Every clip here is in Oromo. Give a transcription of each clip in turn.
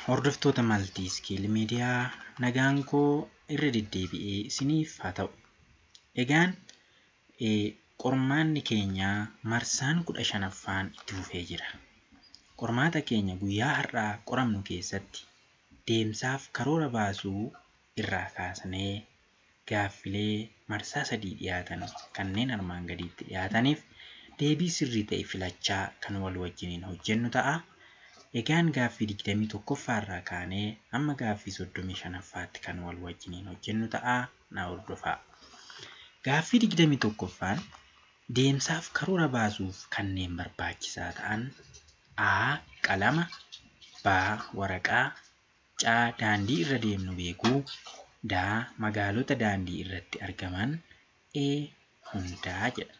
Hordoftoota Maltiiskiil Miidiyaa nagaan koo irra deddeebi'ee isiniif haa ta'u. Egaan qormaanni keenya marsaan 15ffaan itti fufee jira. Qormaata keenya guyyaa har'aa qoramnu keessatti deemsaaf karoora baasuu irraa kaasnee gaaffilee marsaa 3 dhiyaatan kanneen armaan gadiitti dhiyaataniif deebii sirrii ta'e filachaa kan wal wajjiniin hojjennu ta'a. Egaan gaaffii 21ffaarraa kaanee hamma gaaffii 35ffaatti kan wal wajjiniin hojjennu ta'a. Na hordofaa. Gaaffii 21ffaan deemsaaf karoora baasuuf kanneen barbaachisaa ta'an A. Qalama B. Waraqaa C. Daandii irra deemnu beekuu D. Magaalota daandii irratti argaman E. Hundaa jedha.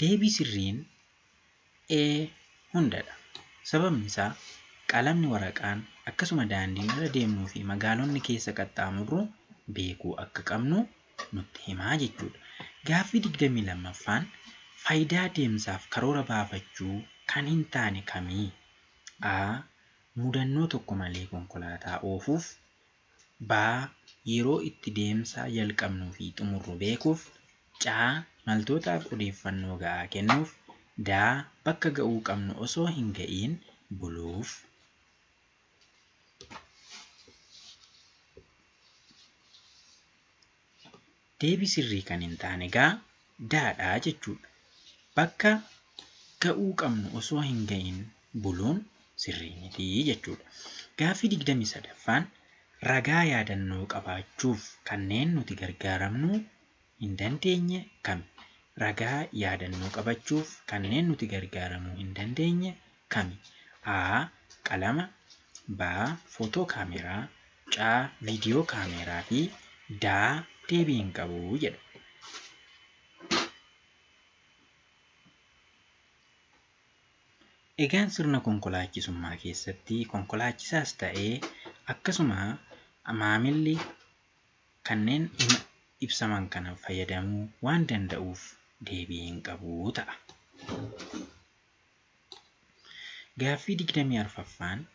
Deebii sirriin E. Hundadha. Sababni isaa qalamni waraqaan akkasuma daandiin irra deemnuu fi magaalonni keessa qaxxaamurru beekuu akka qabnu nutti himaa jechuudha. Gaaffii 22ffaan faayidaa deemsaaf karoora baafachuu kan hin taane kamii? A. Mudannoo tokko malee konkolaataa oofuuf B. Yeroo itti deemsa jalqabnuu fi xumurru beekuuf C. Maltootaaf odeeffannoo ga'aa kennuuf D. Bakka ga'uu qabnu osoo hin ga'iin buluuf. Deebii sirrii kan hin taane egaa D'dha jechuudha. Bakka ga'uu qabnu osoo hin ga'iin buluun sirrii miti jechuudha. Gaaffii 23ffaan ragaa yaadannoo qabaachuuf kanneen nuti gargaaramnu hin dandeenye kami? Ragaa yaadannoo qabachuuf kanneen nuti gargaaramuu hin dandeenye kami? A. Qalama B. Footoo kaameraa C. Viidiyoo kaameraa fi D. Deebii hin qabu jedha. Egaan sirna konkolaachisummaa keessatti konkolaachisaas ta'ee akkasuma maamilli kanneen ibsaman kana fayyadamuu waan danda'uuf deebii hin qabu ta'a. Gaaffii 24ffaan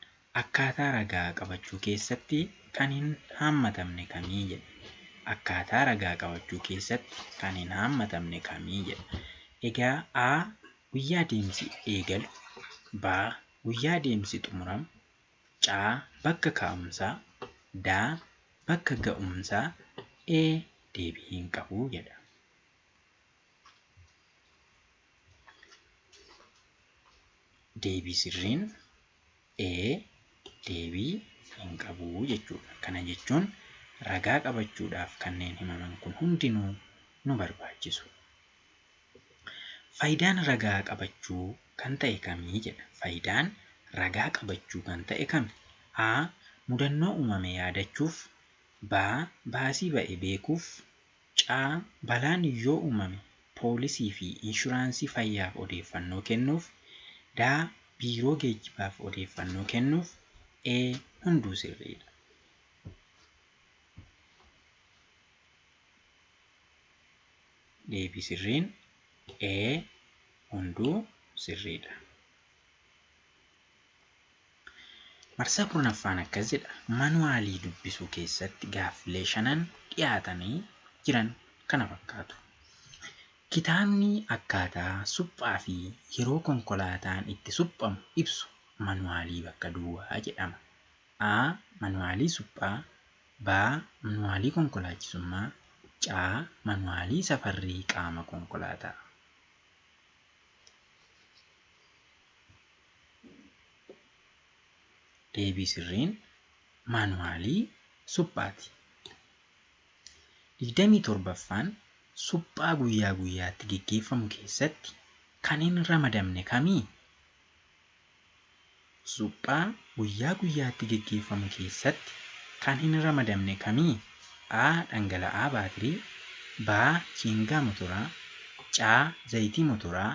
akkaataa ragaa qabachuu keessatti kan hin haammatamne kamii jedha. Akkaataa ragaa qabachuu keessatti kan hin haammatamne kamii jedha. Egaa A. Guyyaa deemsi eegalu B. Guyyaa deemsi xumuramu C. Bakka ka'umsaa D. Bakka ga'umsaa E. Deebii hin qabu jedha. Deebii sirriin E. Deebii hin qabu jechuudha. Kana jechuun ragaa qabachuudhaaf kanneen himaman kun hundinuu nu barbaachisu. Faayidaan ragaa qabachuu kan ta'e kamii jedha. Faayidaan ragaa qabachuu kan ta'e kami? A. Mudannoo uumame yaadachuuf B. Baasii ba'e beekuuf C. Balaan yoo uumame poolisii fi inshuraansii fayyaaf odeeffannoo kennuuf D. Biiroo geejjibaaf odeeffannoo kennuuf E. Hunduu sirriidha. Deebii sirriin E. Hunduu sirriidha. Marsaa 10ffaan akkas jedha. Manuwaalii dubbisuu keessatti gaaffilee 5 dhiyaatanii jiran kana fakkaatu. Kitaabni akkaataa suphaa fi yeroo konkolaataan itti suphamu ibsu manuwaalii bakka duwwaa jedhama. A. Manuwaalii suphaa B. Manuwaalii konkolaachisummaa C. Manuwaalii safarrii qaama konkolaataa. Deebii sirriin manuwaalii suphaati. 27ffaan suphaa guyyaa guyyaatti gaggeeffamu keessatti kan hin ramadamne kamii? Suphaa guyyaa guyyaatti gaggeeffamu keessatti kan hin ramadamne kamii? A. Dhangala'aa baatirii B. Chiingaa motoraa C. Zayitii motoraa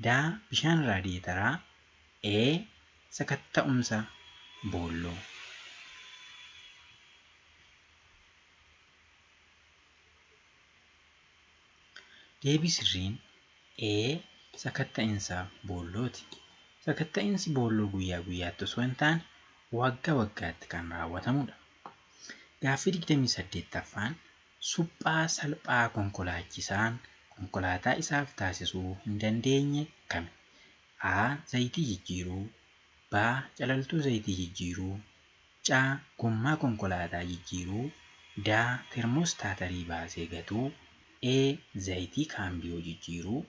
D. Bishaan raadiyeetaraa E. Sakatta'umsa boolloo. Deebii sirriin Sakatta'insa boollooti. Sakatta'insi boolloo guyyaa guyyaatti osoo hin taane waggaa waggaatti kan raawwatamudha. Gaaffii 28ffaan suphaa salphaa konkolaachisaan konkolaataa isaaf taasisuu hin dandeenye kami? A. Zayitii jijjiiruu. B. Calaltuu zayitii jijjiiruu. C. Gommaa konkolaataa jijjiiruu. D. Termostaatarii baasee gatuu. E. Zayitii kaambiyoo jijjiiruu.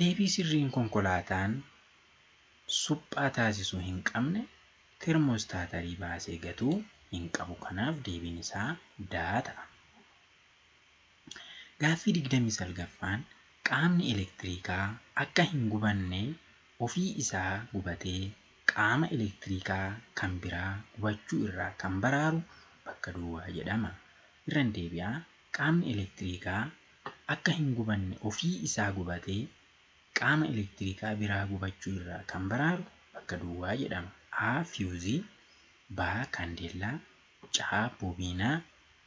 Deebii sirriin konkolaataan suphaa taasisuu hin qabne termostaatarii baasee gatuu hin qabu. Kanaaf deebiin isaa D ta'a. Gaaffii 29ffaan qaamni elektiriikaa akka hin gubanne ofii isaa gubatee qaama elektiriikaa kan biraa gubachuu irraa kan baraaru bakka duwwaa jedhama. Irran deebi'aa. Qaamni elektiriikaa akka hin gubanne ofii isaa gubatee qaama elektiriikaa biraa gubachuu irraa kan baraaru bakka duwwaa jedhama. A. Fiyuuzii. B. Kaandeellaa. C. Boobinaa.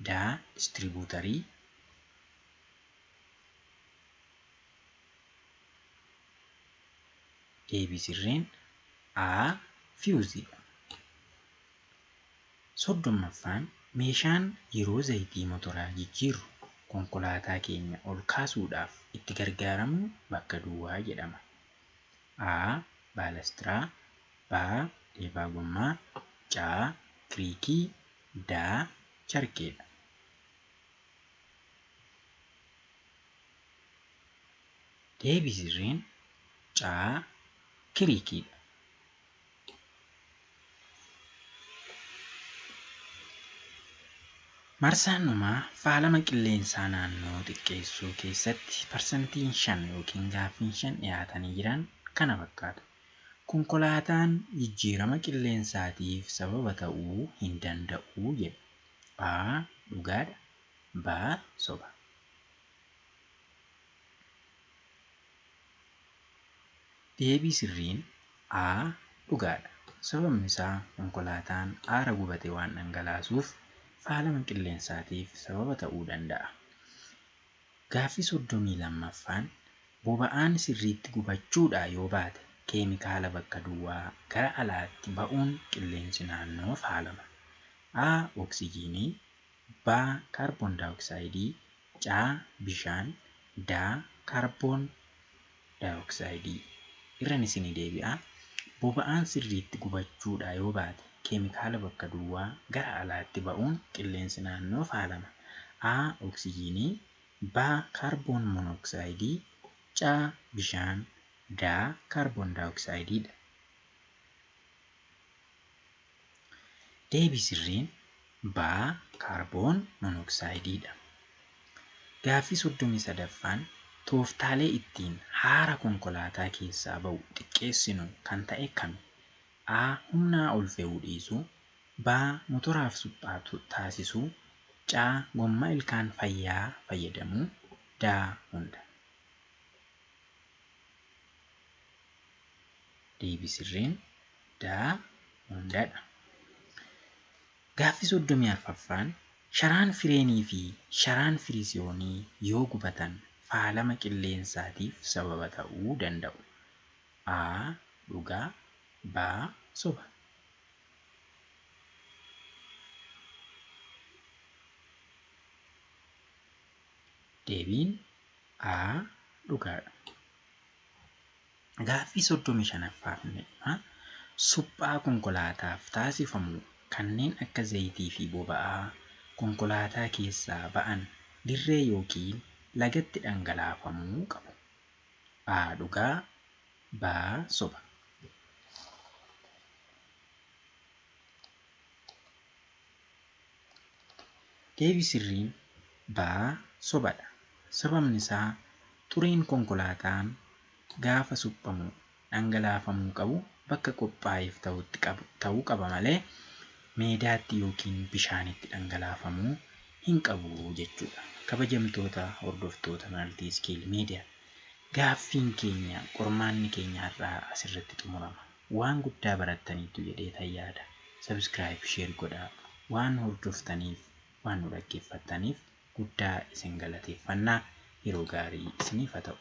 D. Distribuutarii. Deebii sirriin A. Fiyuuziidha. 30ffaan meeshaan yeroo zayitii motoraa jijjiirru konkolaataa keenya ol kaasuudhaaf itti gargaaramnu bakka duwwaa jedhama. A. Baalastiraa. B. Deebaa gommaa. C. Kiriikii. D. Charkeedha. Deebii sirriin C. Kiriikiidha. Marsaan dhumaa faalama qilleensaa naannoo xiqqeessuu keessatti parsantiin 5 yookiin gaaffiin 5 dhiyaatanii jiran kana fakkaatu. Konkolaataan jijjiirama qilleensaatiif sababa ta'uu hin danda'u jedha. A. Dhugaadha. B. Soba. Deebii sirriin A. Dhugaadha. Sababni isaa konkolaataan aara gubate waan dhangalaasuuf faalama qilleensaatiif sababa ta'uu danda'a. Gaaffii 32ffaan boba'aan sirriitti gubachuudhaa yoo baate keemikaala bakka duwwaa gara alaatti ba'uun qilleensi naannoo faalama. A. Oksijiinii. B. Kaarboon daayoksayidii. C. Bishaan. D. Kaarboon daayoksayidii. Irran isinii deebi'aa. Boba'aan sirriitti gubachuudhaa yoo baate keemikaala bakka duwwaa gara alaatti ba'uun qilleensi naannoo faalama. A. Oksijiinii. B. Kaarboon monooksayidii. C. Bishaan. D. Kaarboon daayoksayidiidha. Deebii sirriin B. Kaarboon monooksidiidha. Gaaffii 33ffaan tooftaalee ittiin haara konkolaataa keessaa ba'u xiqqeessinu kan ta'e kami? A. Humnaa ol fe'uu dhiisuu. B. Motoraaf suphaa taasisuu. C. Gommaa ilkaan fayyaa fayyadamuu. D. Hunda. Deebii sirriin D. Hundadha. Gaaffii 34ffaan sharaan fireenii fi sharaan firiisiyoonii yoo gubatan faalama qilleensaatiif sababa ta'uu danda'u. A. Dhugaa. B. Soba. Deebiin A. Dhugaadha. Gaaffii 35ffaa suphaa konkolaataaf taasifamu kanneen akka zayitii fi boba'aa konkolaataa keessaa ba'an dirree yookiin lagatti dhangalaafamuu qabu. A. Dhugaa. B. Soba. Deebii sirriin B. Sobadha. Sababni isaa xuriin konkolaataan gaafa suphamu dhangalaafamuu qabu bakka qophaa'eef ta'uu qaba malee meedaatti yookiin bishaanitti dhangalaafamuu hin qabu jechuudha. Kabajamtoota hordoftoota Maltiiskiil Miidiyaa, gaaffiin keenya qormaanni keenya har'aa asirratti xumurama. Waan guddaa barattaniitu jedhee yaada. Subscribe, share godhaa. Waan hordoftaniif waan nu dhaggeeffattaniif guddaa isin galateeffannaa. Yeroo gaarii isiniif haa ta'u.